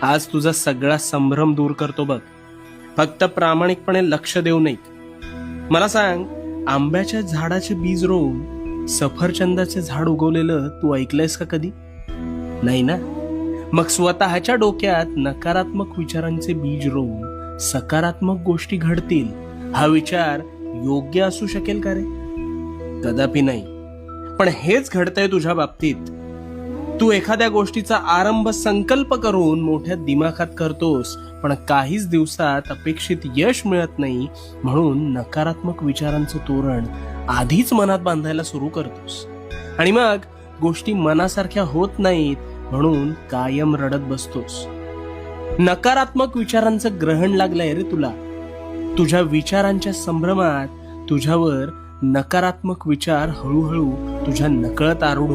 आज तुझा सगळा संभ्रम दूर करतो बघ. फक्त प्रामाणिकपणे लक्ष देऊ नये. मला सांग, आंब्याच्या झाडाचे बीज रोवून सफरचंदाचे झाड उगवलेलं तू ऐकलंयस का कधी? नाही ना. मग स्वतःच्या डोक्यात नकारात्मक विचारांचे बीज रोवून सकारात्मक गोष्टी घडतील हा विचार योग्य असू शकेल का रे? कदापि नाही. पण हेच घडतंय तुझ्या बाबतीत. तू एखाद्या गोष्टीचा आरंभ संकल्प करून मोठ्या दिमाखात करतोस, पण काहीच दिवसात अपेक्षित यश मिळत नाही, म्हणून नकारात्मक विचारांचं तोरण आधीच मनात बांधायला सुरू करतोस. आणि मग गोष्टी मनासारख्या होत नाहीत, म्हणून कायम रडत बसतोस. नकारात्मक विचारांचं ग्रहण लागलंय रे तुला. तुझ्या विचारांच्या संभ्रमात तुझ्यावर नकारात्मक विचार हळूहळू तुझ्या नकळत आरूढ